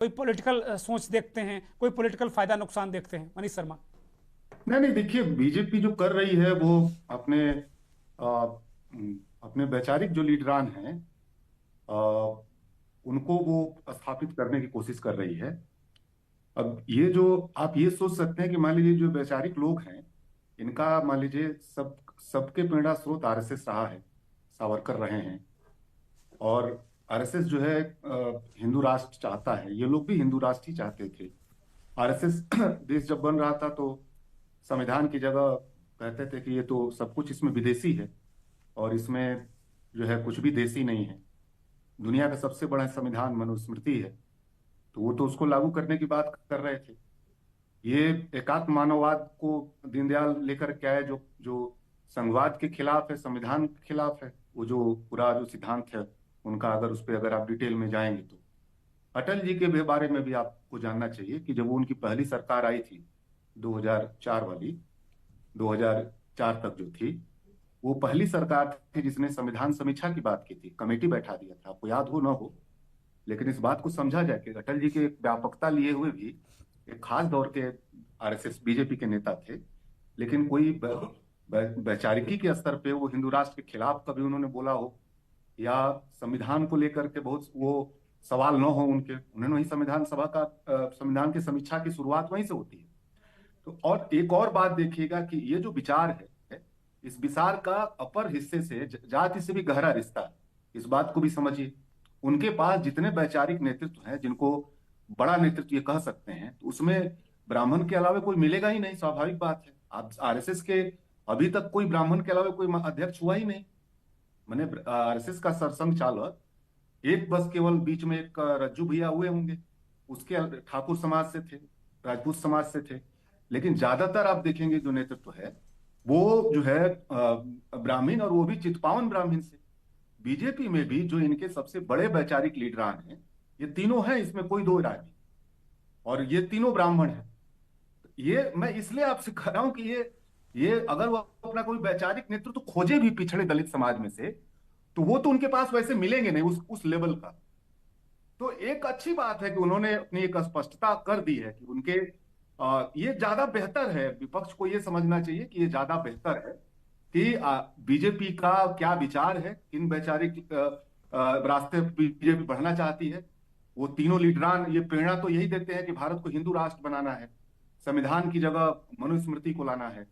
कोई पॉलिटिकल सोच देखते हैं, कोई पॉलिटिकल फायदा नुकसान देखते हैं? मनीष शर्मा। नहीं नहीं, देखिए बीजेपी जो कर रही है वो अपने अपने वैचारिक जो लीडरान हैं आ, उनको वो स्थापित करने की कोशिश कर रही है। अब ये जो आप ये सोच सकते हैं कि मान लीजिए जो वैचारिक लोग हैं इनका मान लीजिए सबके प्रेरणा स्रोत आरएसएस रहा है, सावरकर रहे हैं। और आरएसएस जो है हिंदू राष्ट्र चाहता है, ये लोग भी हिंदू राष्ट्र ही चाहते थे। आरएसएस देश जब बन रहा था तो संविधान की जगह कहते थे कि ये तो सब कुछ इसमें विदेशी है और इसमें जो है कुछ भी देसी नहीं है। दुनिया का सबसे बड़ा संविधान मनुस्मृति है, तो वो तो उसको लागू करने की बात कर रहे थे। ये एकात्म मानववाद को दीनदयाल लेकर क्या है, जो जो संघवाद के खिलाफ है, संविधान के खिलाफ है। वो जो पूरा जो सिद्धांत है उनका, अगर उस पर अगर आप डिटेल में जाएंगे तो अटल जी के भी बारे में भी आपको जानना चाहिए कि जब वो उनकी पहली सरकार आई थी 2004 वाली, 2004 तक जो थी, वो पहली सरकार थी जिसने संविधान समीक्षा की बात की थी, कमेटी बैठा दिया था। आपको याद हो ना हो, लेकिन इस बात को समझा जाए कि अटल जी के एक व्यापकता लिए हुए भी एक खास दौर के आरएसएस बीजेपी के नेता थे, लेकिन कोई वैचारिकी के स्तर पे वो हिंदू राष्ट्र के खिलाफ कभी उन्होंने बोला हो, या संविधान को लेकर के बहुत वो सवाल न हो उनके, उन्होंने वही संविधान सभा का संविधान की समीक्षा की शुरुआत वहीं से होती है। तो और एक और बात देखिएगा कि ये जो विचार है, इस विचार का अपर हिस्से से जाति से भी गहरा रिश्ता है। इस बात को भी समझिए। उनके पास जितने वैचारिक नेतृत्व हैं जिनको बड़ा नेतृत्व ये कह सकते हैं, तो उसमें ब्राह्मण के अलावा कोई मिलेगा ही नहीं, स्वाभाविक बात है। आप आरएसएस के अभी तक कोई ब्राह्मण के अलावा कोई अध्यक्ष हुआ ही नहीं। मैंने आरएसएस का सरसंघ चालक एक बस केवल बीच में एक रज्जू भैया हुए होंगे, उसके ठाकुर समाज से थे, राजपूत समाज से थे। लेकिन ज्यादातर आप देखेंगे जो नेतृत्व है वो जो है ब्राह्मण, और वो भी चितपावन ब्राह्मण से। बीजेपी में भी जो इनके सबसे बड़े वैचारिक लीडरान हैं, ये तीनों हैं, इसमें कोई दो राय नहीं। और ये तीनों ब्राह्मण हैं। ये मैं इसलिए आपसे कह रहा हूं कि ये अगर वो अपना कोई वैचारिक नेतृत्व तो खोजे भी पिछड़े दलित समाज में से, तो वो तो उनके पास वैसे मिलेंगे नहीं उस लेवल का। तो एक अच्छी बात है कि उन्होंने अपनी एक स्पष्टता कर दी है कि उनके ये ज्यादा बेहतर है। विपक्ष को ये समझना चाहिए कि ये ज्यादा बेहतर है कि बीजेपी का क्या विचार है, किन वैचारिक रास्ते बीजेपी बढ़ना चाहती है। वो तीनों लीडरान ये प्रेरणा तो यही देते हैं कि भारत को हिंदू राष्ट्र बनाना है, संविधान की जगह मनुस्मृति को लाना है,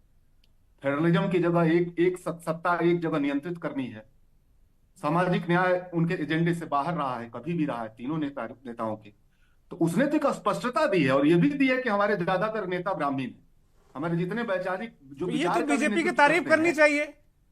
फेडरलिज्म की जगह एक एक सत्ता एक जगह नियंत्रित करनी है। सामाजिक न्याय उनके एजेंडे से बाहर रहा है, कभी भी रहा है तीनों नेताओं के। तो उसने तो एक स्पष्टता दी है, और ये भी दी है कि हमारे ज्यादातर नेता ब्राह्मण हैं। हमारे जितने वैचारिक जो तो ये तो विचार का भी बीजेपी की नेतृत्व तारीफ करते करनी हैं चाहिए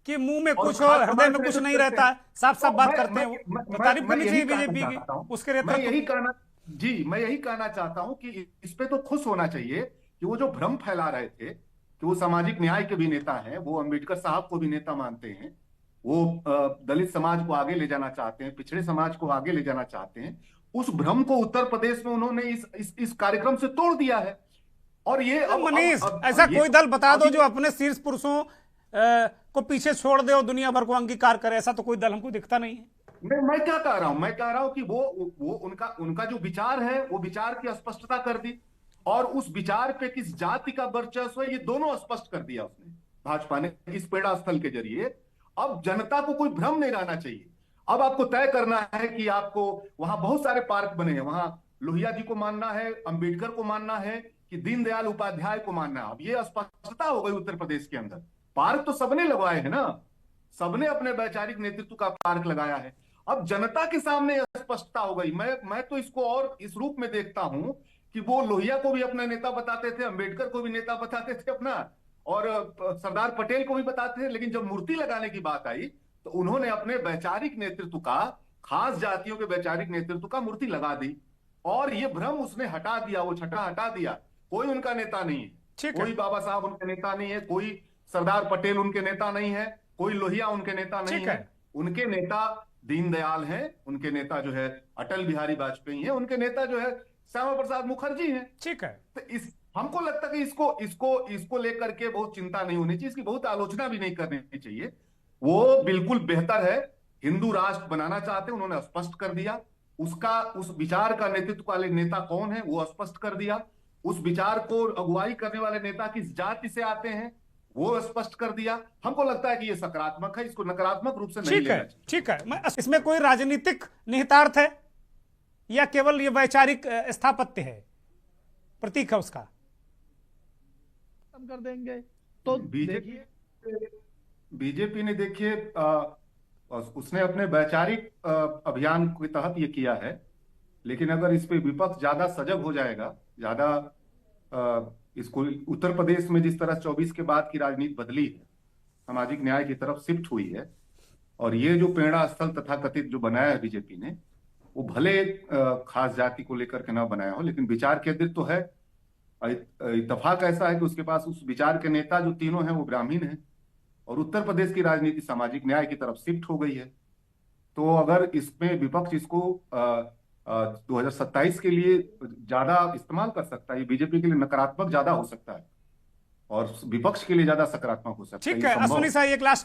कि मुंह में और कुछ और खास हृदय समाज में का कुछ नेतृत्व नहीं करते रहता हैं। है, साफ साफ तो बात करते हैं वो। तो तारीफ मैं करनी यही चाहिए कहना बीजेपी की चाहता हूँ। उसके मैं नेतृत्व यही की। कहना जी मैं यही कहना चाहता हूं कि इस पे तो खुश होना चाहिए कि वो जो भ्रम फैला रहे थे कि वो सामाजिक न्याय के भी नेता हैं, वो अंबेडकर साहब को भी नेता मानते हैं, वो दलित समाज को आगे ले जाना चाहते हैं, पिछड़े समाज को आगे ले जाना चाहते हैं। उस भ्रम को उत्तर प्रदेश में उन्होंने इस कार्यक्रम से तोड़ दिया है। और ये अरे मनीष, अब ऐसा ये कोई दल बता अब दो जो ये अपने शीर्ष पुरुषों को पीछे छोड़ दे और दुनिया भर को अंगीकार करे। ऐसा तो कोई दल हमको दिखता नहीं है। मैं क्या कह रहा हूं, मैं कह रहा हूं कि वो उनका उनका जो विचार है वो विचार की स्पष्टता कर दी, और उस विचार पे किस जाति का वर्चस्व है ये दोनों स्पष्ट कर दिया उसने, भाजपा ने, इस प्रेरणा स्थल के जरिए। अब जनता को कोई भ्रम नहीं रहना चाहिए। अब आपको तय करना है कि आपको वहां बहुत सारे पार्क बने हैं, वहां लोहिया जी को मानना है, अंबेडकर को मानना है, कि दीनदयाल उपाध्याय को मानना है। अब ये स्पष्टता हो गई उत्तर प्रदेश के अंदर। पार्क तो सबने लगवाए हैं ना, सबने अपने वैचारिक नेतृत्व का पार्क लगाया है। अब जनता के सामने स्पष्टता हो गई। मैं तो इसको और इस रूप में देखता हूं कि वो लोहिया को भी अपना नेता बताते थे, अंबेडकर को भी नेता बताते थे अपना, और सरदार पटेल को भी बताते थे। लेकिन जब मूर्ति लगाने की बात आई तो उन्होंने अपने वैचारिक नेतृत्व का, खास जातियों के वैचारिक नेतृत्व का मूर्ति लगा दी, और ये भ्रम उसने हटा दिया, वो छटा हटा दिया। कोई उनका नेता नहीं है, ठीक है। कोई बाबा साहब उनके नेता नहीं है, कोई सरदार पटेल उनके नेता नहीं है, कोई लोहिया उनके नेता नहीं ठीक है। है। उनके नेता दीनदयाल हैं, उनके नेता जो है अटल बिहारी वाजपेयी हैं, उनके नेता जो है श्यामा प्रसाद मुखर्जी हैं। ठीक है। तो इस हमको लगता है कि इसको इसको इसको लेकर के बहुत चिंता नहीं होनी चाहिए, इसकी बहुत आलोचना भी नहीं करनी चाहिए। वो बिल्कुल बेहतर है, हिंदू राष्ट्र बनाना चाहते हैं, उन्होंने स्पष्ट कर दिया। उसका उस विचार का नेतृत्व वाले नेता कौन है वो स्पष्ट कर दिया। उस विचार को अगुवाई करने वाले नेता किस जाति से आते हैं वो स्पष्ट कर दिया। हमको लगता है कि ये सकारात्मक है, इसको नकारात्मक रूप से नहीं ठीक लेना है, चाहिए। ठीक है। इसमें कोई राजनीतिक निहितार्थ है या केवल ये वैचारिक स्थापत्य है, प्रतीक है उसका? खत्म कर देंगे तो बीजेपी ने देखिए उसने अपने वैचारिक अभियान के तहत ये किया है, लेकिन अगर इस पे विपक्ष ज्यादा सजग हो जाएगा, ज्यादा इसको उत्तर प्रदेश में जिस तरह 24 के बाद की राजनीति बदली है, सामाजिक न्याय की तरफ शिफ्ट हुई है, और ये जो प्रेरणा स्थल तथाकथित जो बनाया है बीजेपी ने, वो भले खास जाति को लेकर के ना बनाया हो, लेकिन विचार केंद्रित तो है। इत्तेफाक ऐसा है कि उसके पास उस विचार के नेता जो तीनों हैं वो ब्राह्मण हैं, और उत्तर प्रदेश की राजनीति सामाजिक न्याय की तरफ शिफ्ट हो गई है। तो अगर इसमें विपक्ष इसको 2027 के लिए ज्यादा इस्तेमाल कर सकता है, ये बीजेपी के लिए नकारात्मक ज्यादा हो सकता है और विपक्ष के लिए ज्यादा सकारात्मक हो सकता है। ठीक ये है संभव अश्विनी साहब, एक लास्ट